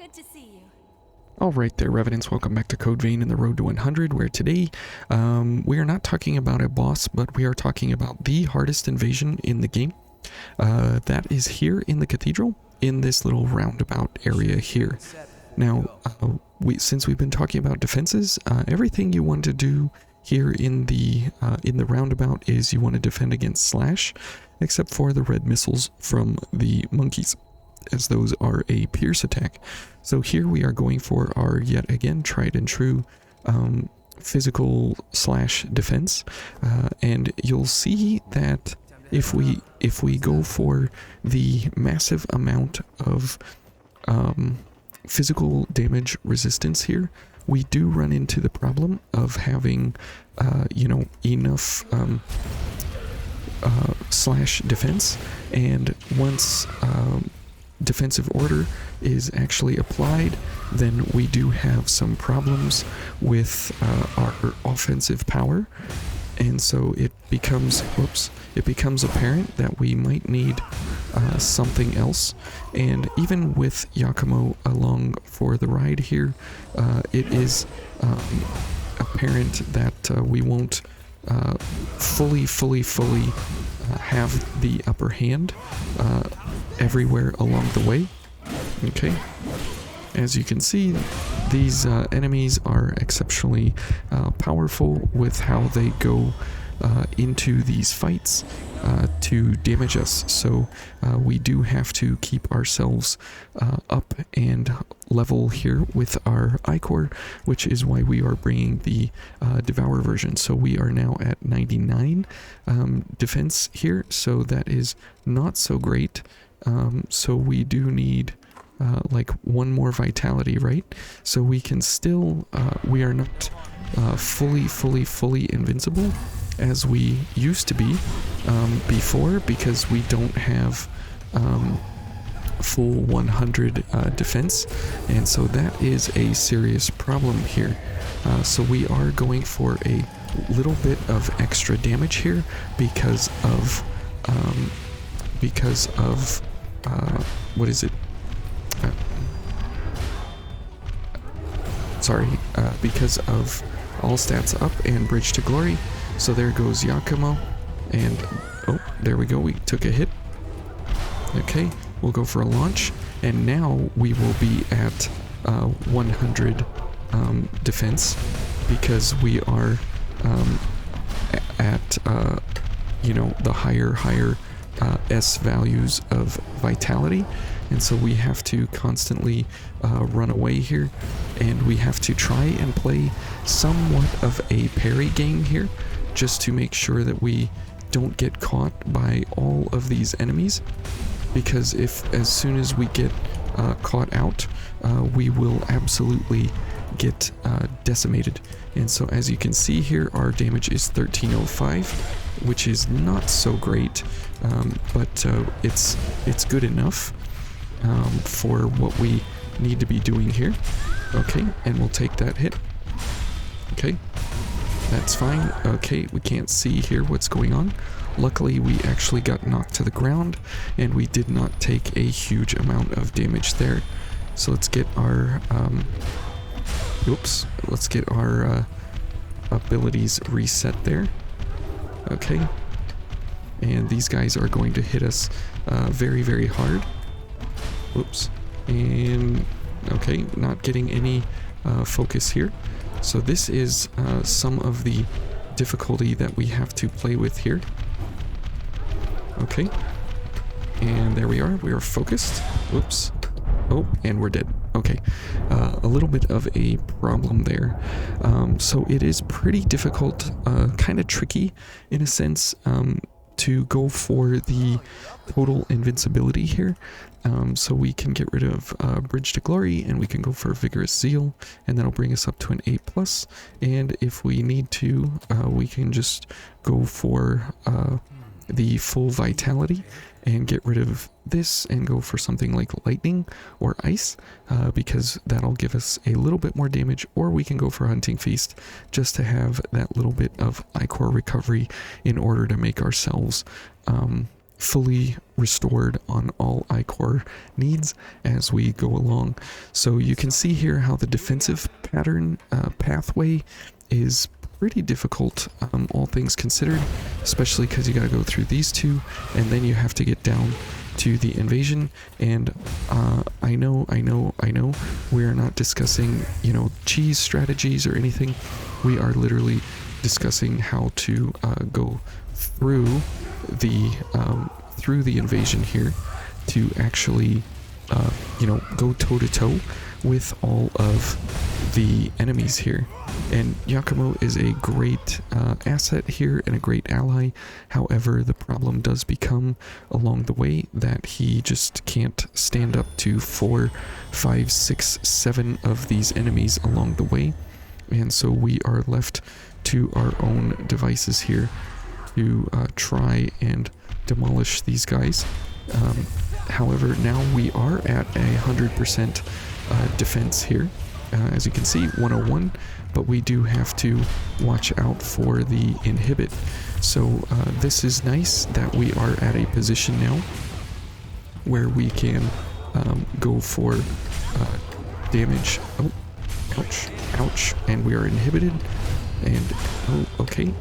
Good to see you. Alright there, Revenants, welcome back to Code Vein in the Road to 100, where today we are not talking about a boss, but we are talking about the hardest invasion in the game. That is here in the Cathedral, in this little roundabout area here. Now, since we've been talking about defenses, everything you want to do here in the roundabout is you want to defend against slash, except for the red missiles from the monkeys, as those are a pierce attack. So here we are going for our, yet again, tried and true physical slash defense, and you'll see that if we go for the massive amount of physical damage resistance here, we do run into the problem of having enough slash defense, and once defensive order is actually applied, then we do have some problems with our offensive power, and so it becomes apparent that we might need something else. And even with Yakumo along for the ride here, it is apparent that we won't fully have the upper hand everywhere along the way. Okay, as you can see, these enemies are exceptionally powerful with how they go into these fights to damage us, so we do have to keep ourselves up and level here with our Ichor, which is why we are bringing the Devour version. So we are now at 99 defense here, so that is not so great. So we do need like one more vitality, right? So we can still, we are not fully invincible as we used to be before, because we don't have full 100 defense, and so that is a serious problem here. So we are going for a little bit of extra damage here because of what is it? Because of all stats up and bridge to glory. So there goes Yakumo, and oh, there we go, we took a hit. Okay, we'll go for a launch, and now we will be at 100 defense, because we are at the higher S values of vitality, and so we have to constantly run away here, and we have to try and play somewhat of a parry game here, just to make sure that we don't get caught by all of these enemies, because as soon as we get caught out, we will absolutely get decimated. And so as you can see here, our damage is 1305, which is not so great, but it's good enough for what we need to be doing here. Okay, and we'll take that hit. Okay, that's fine. Okay, we can't see here what's going on. Luckily, we actually got knocked to the ground, and we did not take a huge amount of damage there. So let's get our let's get our abilities reset there. Okay, and these guys are going to hit us very hard. Whoops. And okay, not getting any focus here. So this is some of the difficulty that we have to play with here. Okay, and there we are focused. Whoops. Oh, and we're dead. Okay, a little bit of a problem there. So it is pretty difficult, kind of tricky in a sense, to go for the total invincibility here. So we can get rid of Bridge to Glory, and we can go for Vigorous Zeal, and that'll bring us up to an A+. And if we need to, we can just go for the full vitality and get rid of this and go for something like Lightning or Ice, because that'll give us a little bit more damage, or we can go for Hunting Feast just to have that little bit of Ichor recovery in order to make ourselves fully restored on all iCore needs as we go along. So you can see here how the defensive pattern pathway is pretty difficult, all things considered, especially because you got to go through these two, and then you have to get down to the invasion. And I know we are not discussing, you know, cheese strategies or anything. We are literally discussing how to go through the invasion here to actually you know, go toe to toe with all of the enemies here. And Yakumo is a great asset here and a great ally. However, the problem does become along the way that he just can't stand up to 4, 5, 6, 7 of these enemies along the way. And so we are left to our own devices here to try and demolish these guys. However, now we are at 100% defense here. As you can see, 101, but we do have to watch out for the inhibit. So this is nice that we are at a position now where we can go for damage. Oh, ouch, ouch, and we are inhibited. And, oh, okay.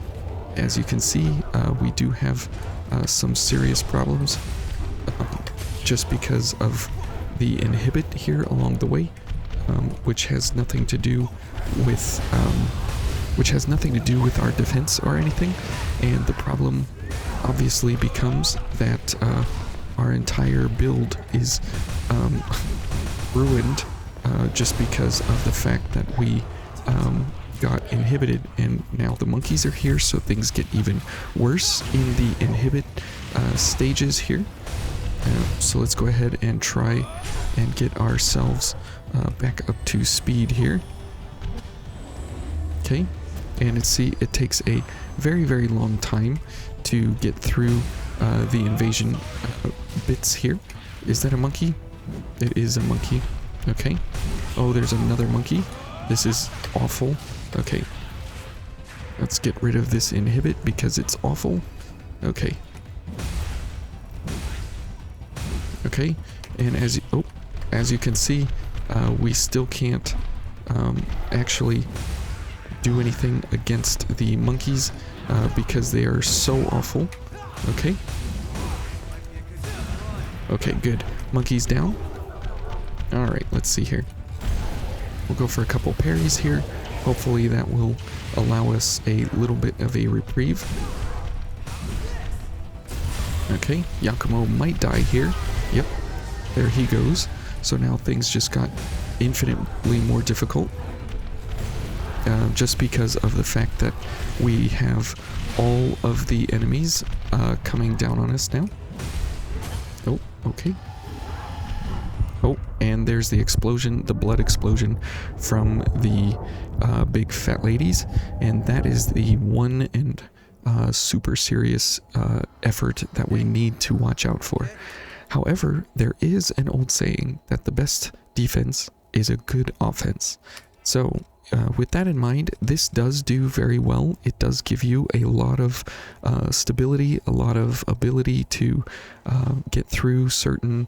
As you can see, we do have some serious problems just because of the inhibit here along the way, which has nothing to do with our defense or anything. And the problem obviously becomes that our entire build is ruined just because of the fact that we got inhibited, and now the monkeys are here, so things get even worse in the inhibit stages here. So let's go ahead and try and get ourselves back up to speed here. Okay, and it takes a very, very long time to get through the invasion bits here. Is that a monkey? It is a monkey. Okay. Oh, there's another monkey. This is awful. Okay. Let's get rid of this inhibit because it's awful. Okay. Okay. And as you can see, we still can't actually do anything against the monkeys because they are so awful. Okay. Okay, good. Monkeys down. Alright, let's see here. We'll go for a couple parries here. Hopefully that will allow us a little bit of a reprieve. Okay, Yakumo might die here. Yep, there he goes. So now things just got infinitely more difficult. Just because of the fact that we have all of the enemies coming down on us now. Oh, okay. Oh, and there's the explosion, the blood explosion from the big fat ladies, and that is the one and super serious effort that we need to watch out for. However, there is an old saying that the best defense is a good offense. So with that in mind, this does do very well. It does give you a lot of stability, a lot of ability to get through certain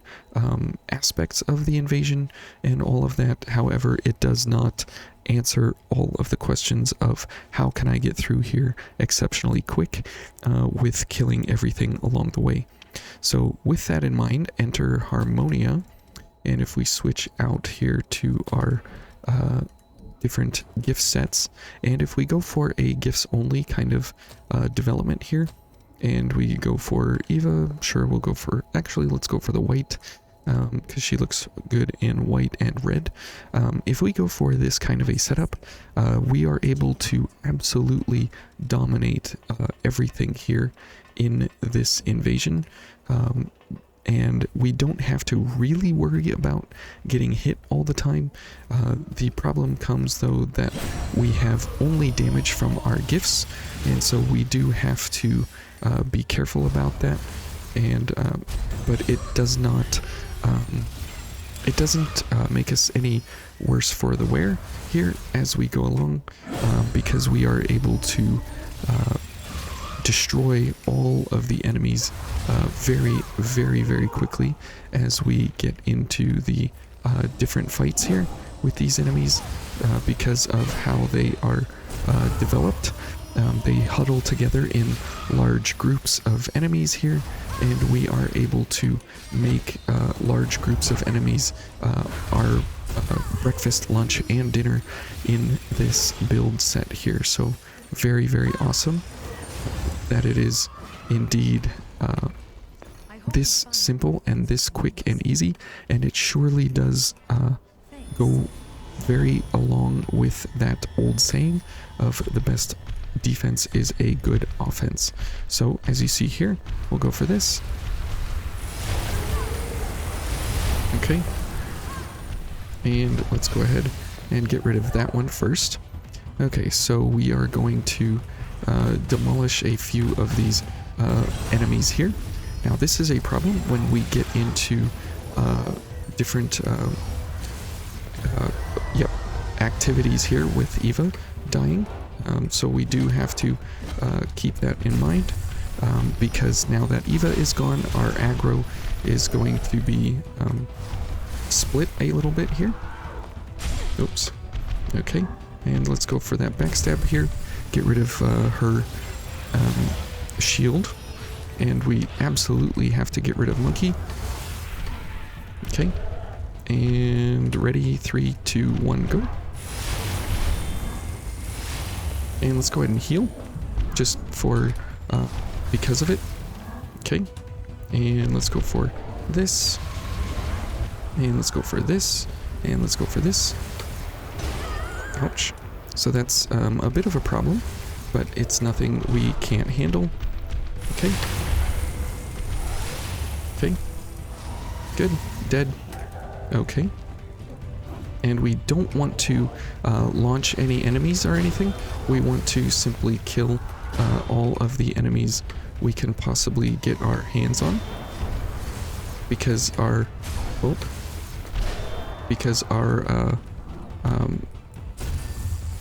aspects of the invasion and all of that. However, it does not answer all of the questions of how can I get through here exceptionally quick with killing everything along the way. So with that in mind, enter Harmonia, and if we switch out here to our different gift sets, and if we go for a gifts only kind of development here, and we go for Eva, sure, we'll go for, actually let's go for the white, because she looks good in white and red. If we go for this kind of a setup, we are able to absolutely dominate everything here in this invasion, and we don't have to really worry about getting hit all the time. The problem comes though that we have only damage from our gifts, and so we do have to be careful about that. And but it does not it doesn't make us any worse for the wear here as we go along, because we are able to destroy all of the enemies very, very, very quickly as we get into the different fights here with these enemies because of how they are developed. They huddle together in large groups of enemies here, and we are able to make large groups of enemies our breakfast, lunch, and dinner in this build set here. So very, very awesome that it is indeed this simple and this quick and easy, and it surely does go very along with that old saying of the best defense is a good offense. So as you see here, we'll go for this. Okay, and let's go ahead and get rid of that one first. Okay, so we are going to demolish a few of these enemies here. Now this is a problem when we get into different activities here with Eva dying. So we do have to keep that in mind because now that Eva is gone, our aggro is going to be split a little bit here. Oops. Okay, and let's go for that backstab here. Get rid of her shield, and we absolutely have to get rid of Monkey. Okay, and ready, 3, 2, 1, go. And let's go ahead and heal, just for, because of it. Okay, and let's go for this, and let's go for this, and let's go for this. Ouch. So that's a bit of a problem, but it's nothing we can't handle. Okay. Okay. Good. Dead. Okay. And we don't want to launch any enemies or anything. We want to simply kill all of the enemies we can possibly get our hands on. Because our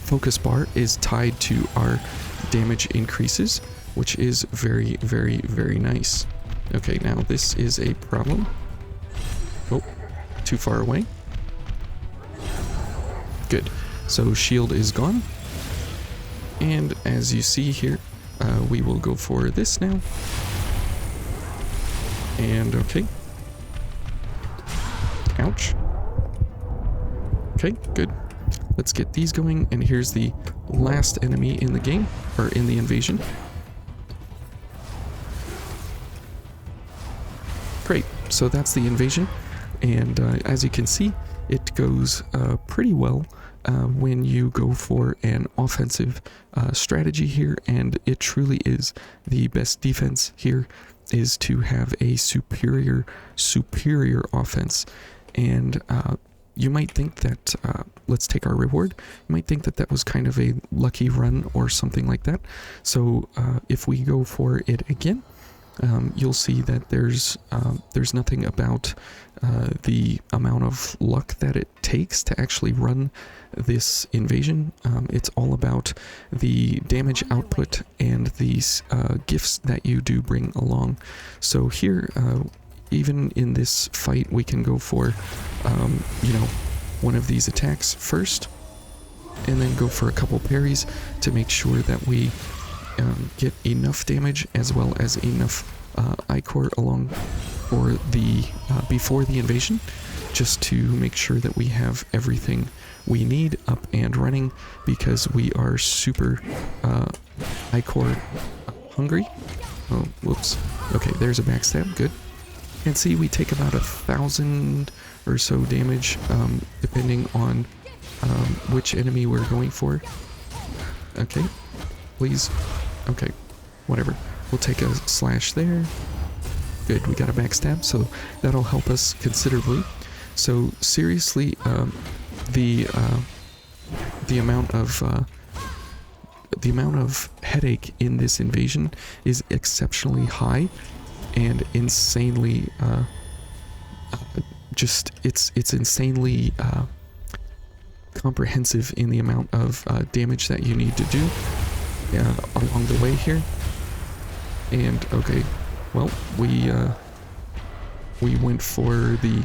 focus bar is tied to our damage increases, which is very, very, very nice. Okay, now this is a problem. Oh, too far away. Good. So shield is gone. And as you see here, we will go for this now. And okay. Ouch. Okay, good. Let's get these going, and here's the last enemy in the game, or in the invasion. Great, so that's the invasion, and as you can see, it goes pretty well when you go for an offensive strategy here, and it truly is the best defense here is to have a superior offense. And you might think that, let's take our reward, you might think that that was kind of a lucky run or something like that. So if we go for it again, you'll see that there's nothing about the amount of luck that it takes to actually run this invasion. It's all about the damage output and these gifts that you do bring along. So here, even in this fight, we can go for, one of these attacks first, and then go for a couple parries to make sure that we get enough damage as well as enough ichor along for the before the invasion, just to make sure that we have everything we need up and running, because we are super ichor hungry. Oh, whoops. Okay, there's a backstab. Good. And see, we take about 1,000 or so damage, depending on which enemy we're going for. Okay, please. Okay, whatever. We'll take a slash there. Good, we got a backstab, so that'll help us considerably. So seriously, the amount of headache in this invasion is exceptionally high, and insanely it's insanely comprehensive in the amount of damage that you need to do along the way here. And okay, well, we went for the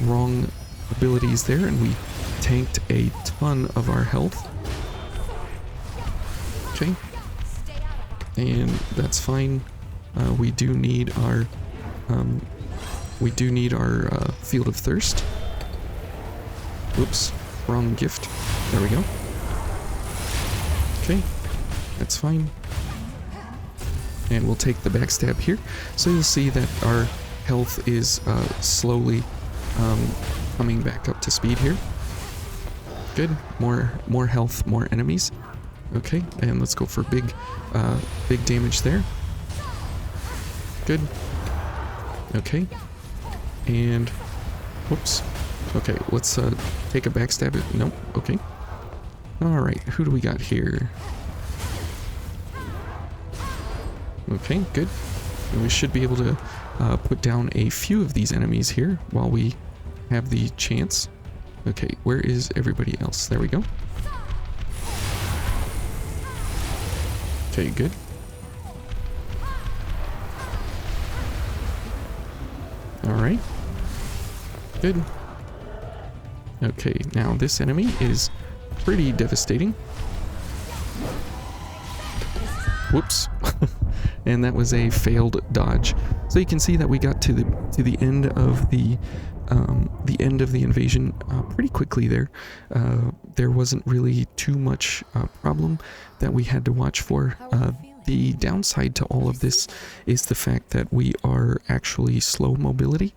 wrong abilities there, and we tanked a ton of our health. Okay, and that's fine. We do need our Field of Thirst. Whoops, wrong gift. There we go. Okay, that's fine. And we'll take the backstab here. So you'll see that our health is slowly coming back up to speed here. Good. More health, more enemies. Okay, and let's go for big damage there. Good. Okay. And whoops. Okay, let's take a backstab. Nope. Okay. All right. Who do we got here? Okay, good. And we should be able to put down a few of these enemies here while we have the chance. Okay, where is everybody else? There we go. Okay, good. Alright. Good. Okay, now this enemy is pretty devastating. Whoops. And that was a failed dodge. So you can see that we got to the end of the invasion pretty quickly there. There wasn't really too much problem that we had to watch for. The downside to all of this is the fact that we are actually slow mobility,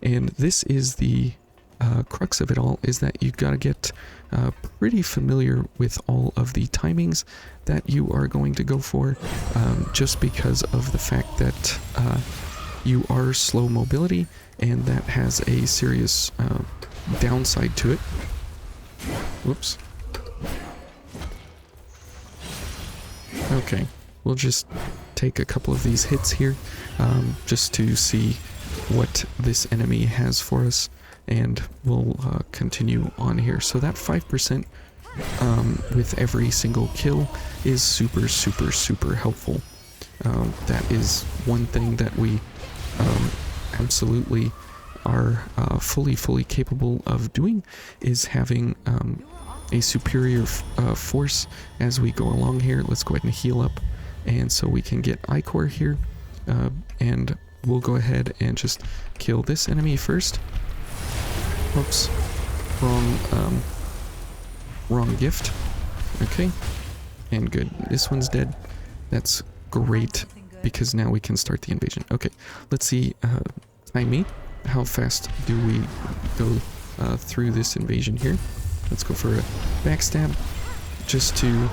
and this is the crux of it all, is that you've got to get pretty familiar with all of the timings that you are going to go for, just because of the fact that you are slow mobility, and that has a serious downside to it. Whoops. Okay, we'll just take a couple of these hits here, just to see what this enemy has for us, and we'll continue on here. So that 5% with every single kill is super, super, super helpful. That is one thing that we absolutely are fully capable of doing, is having a superior force as we go along here. Let's go ahead and heal up, and so we can get Ichor here, and we'll go ahead and just kill this enemy first. Oops, wrong gift. Okay, and good. This one's dead. That's great, because now we can start the invasion. Okay, let's see. Time me. How fast do we go through this invasion here? Let's go for a backstab, just to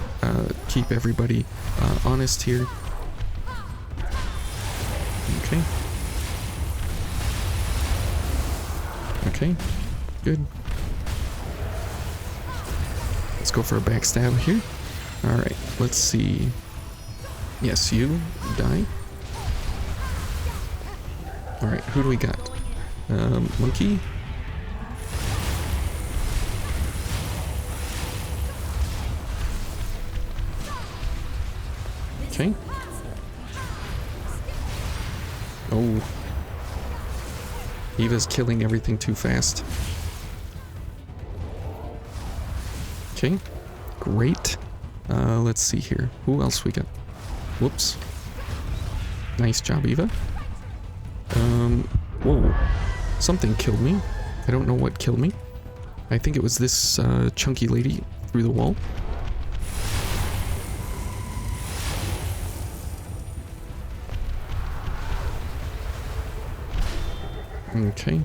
keep everybody honest here. Okay. Okay, good. Let's go for a backstab here. Alright, let's see. Yes, you die. Alright, who do we got? Monkey? Okay. Oh. Eva's killing everything too fast. Okay. Great. Let's see here. Who else we got? Whoops. Nice job, Eva. Whoa. Something killed me. I don't know what killed me. I think it was this chunky lady through the wall. Okay.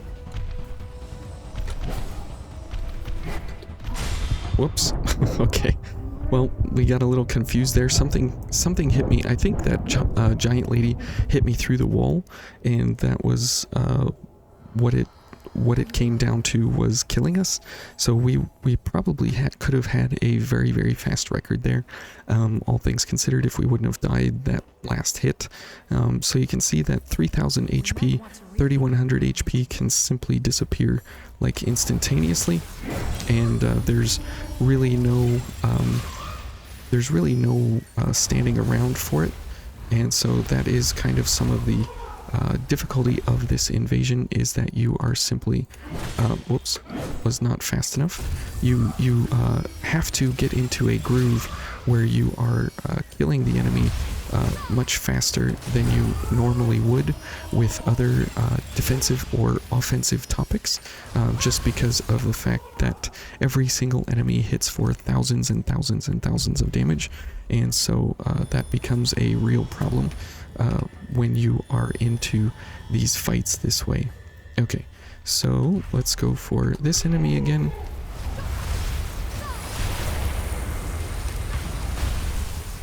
Whoops. Okay. Well, we got a little confused there. Something hit me. I think that giant lady hit me through the wall, and that was what it came down to, was killing us. So we probably could have had a very, very fast record there, all things considered, if we wouldn't have died that last hit. So you can see that 3000 HP, 3100 HP can simply disappear like instantaneously, and there's really no standing around for it. And so that is kind of some of the difficulty of this invasion, is that you are simply, whoops, was not fast enough. You have to get into a groove where you are killing the enemy much faster than you normally would with other defensive or offensive topics, just because of the fact that every single enemy hits for thousands and thousands and thousands of damage, and so that becomes a real problem when you are into these fights this way. Okay, so let's go for this enemy again.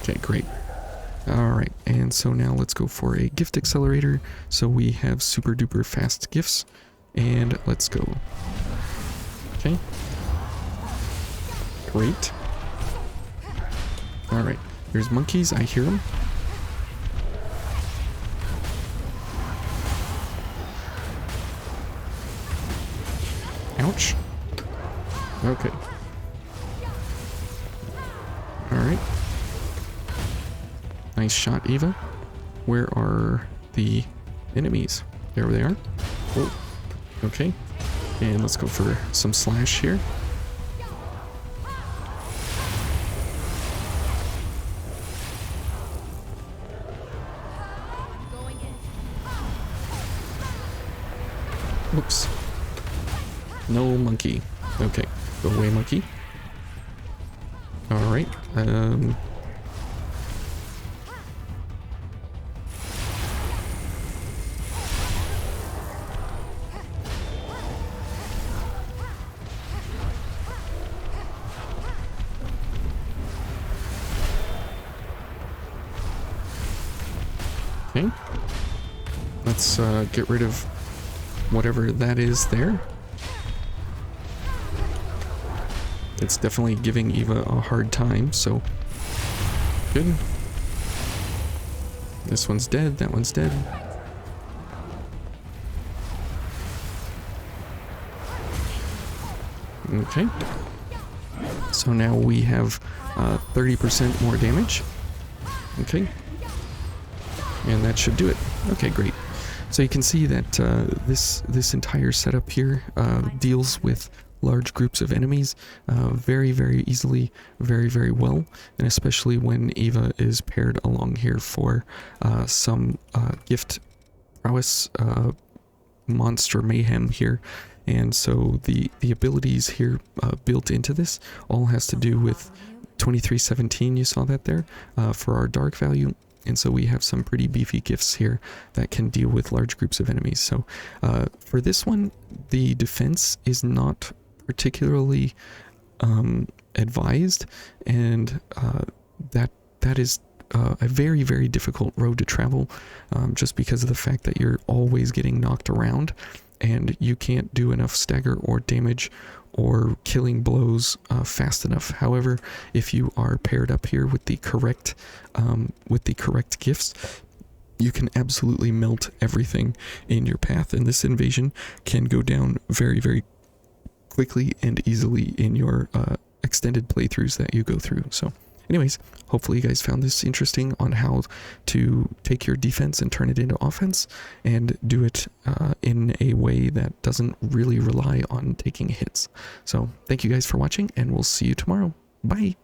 Okay, great. Alright, and so now let's go for a gift accelerator. So we have super duper fast gifts, and let's go. Okay. Great. Alright, there's monkeys, I hear them. Ouch. Okay. Alright. Nice shot, Eva. Where are the enemies? There they are. Oh, okay. And let's go for some slash here. Whoops. No monkey. Okay, go away, monkey. Alright, okay. Let's get rid of whatever that is there. It's definitely giving Eva a hard time, so good. This one's dead, that one's dead. Okay. So now we have 30% more damage. Okay. And that should do it. Okay, great. So you can see that this entire setup here deals with large groups of enemies very, very easily, very, very well, and especially when Eva is paired along here for some gift prowess monster mayhem here. And so the abilities here built into this all has to do with 2317, you saw that there, for our dark value. And so we have some pretty beefy gifts here that can deal with large groups of enemies. So for this one, the defense is not particularly advised, and that is a very, very difficult road to travel, just because of the fact that you're always getting knocked around and you can't do enough stagger or damage or killing blows fast enough. However, if you are paired up here with the correct gifts, you can absolutely melt everything in your path, and this invasion can go down very, very quickly and easily in your extended playthroughs that you go through. So anyways, hopefully you guys found this interesting on how to take your defense and turn it into offense, and do it in a way that doesn't really rely on taking hits. So thank you guys for watching, and we'll see you tomorrow. Bye!